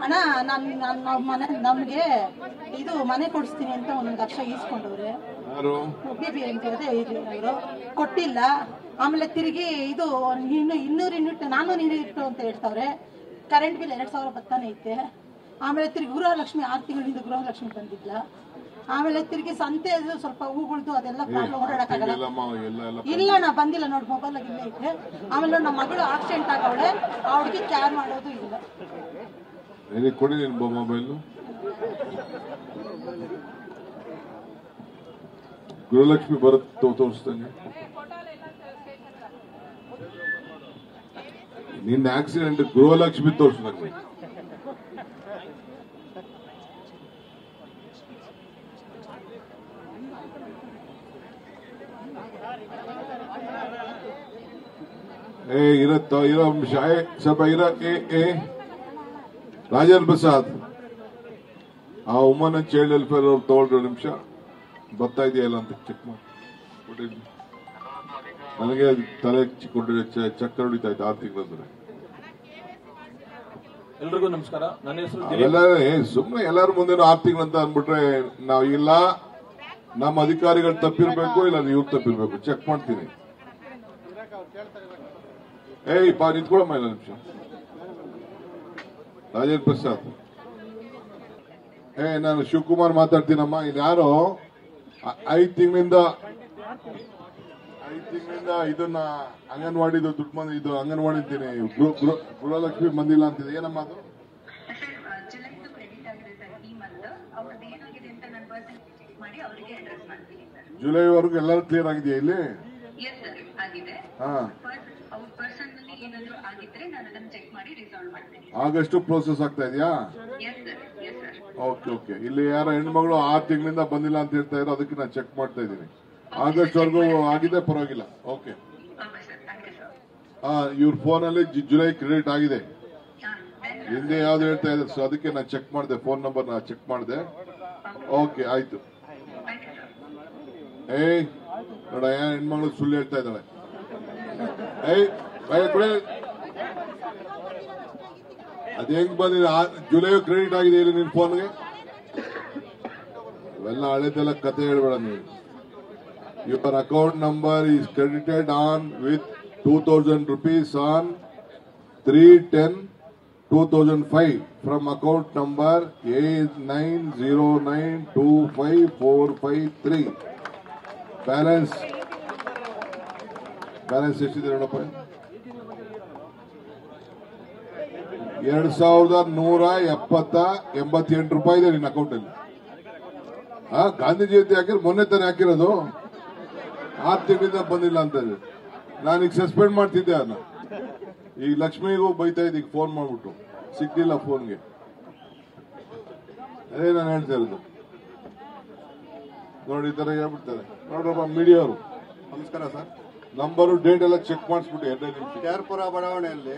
ಅಣ್ಣ ನಾನು ಮನೆ ನಮ್ಗೆ ಇದು ಮನೆ ಕೊಡಿಸ್ತೀನಿ ಅಂತ 1 ಲಕ್ಷ ಈಸ್ಕೊಂಡವ್ರೆ. BBMP ಅವರು ಕೊಟ್ಟಿಲ್ಲ. ಆಮೇಲೆ ತಿರುಗಿ ಇದು 200 ಯೂನಿಟ್ 400 ಯೂನಿಟ್ ಅಂತ ಹೇಳ್ತಾವ್ರೆ. ಕರೆಂಟ್ ಬಿಲ್ 2000 ಬರ್ತಾನೆ ಐತೆ. ಆಮೇಲೆ ತಿರುಗಿ ಗೃಹಲಕ್ಷ್ಮಿ 6 ತಿಂಗಳಿಂದ ಗೃಹಲಕ್ಷ್ಮಿ ಬಂದಿಲ್ಲ. ಆಮೇಲೆ ತಿರುಗಿ ಸಂತೆ ಸ್ವಲ್ಪ ಹೂಗಳ್ದು ಅದೆಲ್ಲ ಪ್ರಾಬ್ಲಮ್ ಓಡಾಡಕ್ಕಾಗಲ್ಲ. ಇಲ್ಲ ನಾ ಬಂದಿಲ್ಲ ನೋಡಿ, ಮೊಬೈಲ್ ಇಲ್ಲೇ ಐತೆ. ಆಮೇಲೆ ನಮ್ಮ ಮಗಳು ಆಕ್ಸಿಡೆಂಟ್ ಆಗವಳೆ, ಅವ್ರಿಗೆ ಕ್ಯಾರ್ ಮಾಡೋದು ಇಲ್ಲ. ಕೊಡಿ ಮೊಬೈಲ್. ಗೃಹಲಕ್ಷ್ಮಿ ಬರುತ್ತೆ ತೋರಿಸ್ತಂಗೆ. ನಿನ್ನ ಆಕ್ಸಿಡೆಂಟ್ ಗೃಹಲಕ್ಷ್ಮಿ ತೋರಿಸ್ದಂಗೆ. ಇರೋ ನಿಮಿಷ ಸ್ವಲ್ಪ ರಾಜೇಂದ್ರ ಪ್ರಸಾದ್ ಆ ವುಮನ್ ಅಂಡ್ ಚೈಲ್ಡ್ ವೆಲ್ಫೇರ್ ಅವ್ರು ತಗೊಳ್ರಿ ನಿಮಿಷ ಬರ್ತಾ ಇದೆಯಲ್ಲ ಅಂತ ಚೆಕ್ ಮಾಡಿ. ನನಗೆ ತಲೆ ಚಕ್ಕರ್ ಹೊಡಿತಾ ಇತ್ತು 6 ತಿಂಗಳಂದ್ರೆ. ಎಲ್ರಿಗೂ ನಮಸ್ಕಾರ. ನನ್ನ ಹೆಸರು ಸುಮ್ಮನೆ ಎಲ್ಲಾರ ಮುಂದೆ 6 ತಿಂಗಳಂತ ಅಂದ್ಬಿಟ್ರೆ ನಾವು ಇಲ್ಲ, ನಮ್ಮ ಅಧಿಕಾರಿಗಳು ತಪ್ಪಿರ್ಬೇಕು, ಇಲ್ಲ ಇವ್ರು ತಪ್ಪಿರ್ಬೇಕು. ಚೆಕ್ ಮಾಡ್ತೀನಿ. ನಿಂತ್ಕೊಳ್ಳಮ್ಮ ಇಲ್ಲ ನಿಮಿಷ. ರಾಜೇಂದ್ರ ಪ್ರಸಾದ್ ನಾನು ಶಿವಕುಮಾರ್ ಮಾತಾಡ್ತೀನಮ್ಮ. ಇಲ್ಲಿ ಯಾರು 5 ತಿಂಗಳಿಂದ ಇದನ್ನ ಅಂಗನವಾಡಿದು ದುಡ್ಡು ಬಂದು ಇದು ಅಂಗನವಾಡಿ ಅಂತೀನಿ, ಗೃಹಲಕ್ಷ್ಮಿ ಬಂದಿಲ್ಲ ಅಂತಿದೆ. ಏನಮ್ಮ ಅದು? ಜುಲೈವರೆಗೂ ಎಲ್ಲರೂ ಕ್ಲಿಯರ್ ಆಗಿದೆಯಾ ಇಲ್ಲಿ? ಆಗಸ್ಟ್ ಪ್ರೋಸೆಸ್ ಆಗ್ತಾ ಇದೆಯಾ? ಓಕೆ. ಇಲ್ಲಿ ಯಾರೋ ಹೆಣ್ಮಗಳು 6 ತಿಂಗಳಿಂದ ಬಂದಿಲ್ಲ ಅಂತ ಹೇಳ್ತಾ ಇರೋ, ಅದಕ್ಕೆ ನಾನು ಚೆಕ್ ಮಾಡ್ತಾ ಇದ್ದೀನಿ. ಆಗಸ್ಟ್ ವರೆಗೂ ಆಗಿದೆ, ಪರವಾಗಿಲ್ಲ. ಓಕೆ. ಇವ್ರ ಫೋನಲ್ಲಿ ಜುಲೈ ಕ್ರೆಡಿಟ್ ಆಗಿದೆ. ಹಿಂದೆ ಯಾವ್ದು ಹೇಳ್ತಾ ಇದ್ದಾರೆ, ಸೊ ಅದಕ್ಕೆ ನಾನು ಚೆಕ್ ಮಾಡಿದೆ, ಫೋನ್ ನಂಬರ್ ನಾ ಚೆಕ್ ಮಾಡಿದೆ. ಓಕೆ ಆಯ್ತು. ನೋಡ ಹೆಣ್ಮಗಳು ಸುಳ್ಳು ಹೇಳ್ತಾ ಇದ್ದಾಳೆ. ಅದ್ ಹೆಂಗ್ ಬಂದಿದೆ? ಜುಲೈ ಕ್ರೆಡಿಟ್ ಆಗಿದೆ ಇಲ್ಲಿ ನಿನ್ ಫೋನ್ಗೆ. ಇವೆಲ್ಲ ಹಳೆದೆಲ್ಲ ಕತೆ ಹೇಳ್ಬೇಡ ನೀವು. Your account number is credited on with 2000 rupees on 3/10/2005 from account number 8909254553. Balance ಎಷ್ಟಿದೆ ನೋಡಪ್ಪ? 2188 ರೂಪಾಯಿ ಇದೆ ನಿನ್ನ ಅಕೌಂಟ್ ಅಲ್ಲಿ. ಗಾಂಧಿ ಜಯಂತಿ ಹಾಕಿದ್ರೆ ಮೊನ್ನೆ ತಾನೇ ಹಾಕಿರೋದು. 6 ತಿಂಗಳಿಂದ ಬಂದಿಲ್ಲ ಅಂತ ನಾನೀಗ ಸಸ್ಪೆಂಡ್ ಮಾಡ್ತಿದ್ದೆ. ಅದನ್ನ ಈಗ ಲಕ್ಷ್ಮಿಗೂ ಬೈತಾ ಇದ್ದೀಗ ಫೋನ್ ಮಾಡ್ಬಿಟ್ಟು, ಸಿಕ್ಕಿಲ್ಲ ಫೋನ್ಗೆ. ಅದೇ ನಾನು ಹೇಳ್ತಾ ಇರೋದು. ನೋಡಿ ಈ ತರ ಹೇಳ್ಬಿಡ್ತಾರೆ. ನೋಡ್ರಪ್ಪ ಮೀಡಿಯಾ ಅವರು. ನಮಸ್ಕಾರ ಸರ್. ನಂಬರು ಡೇಟ್ ಎಲ್ಲ ಚೆಕ್ ಮಾಡಿಸ್ಬಿಟ್ಟು 2 ನಿಮಿಷ. KR ಪುರ ಬಡಾವಣೆಯಲ್ಲಿ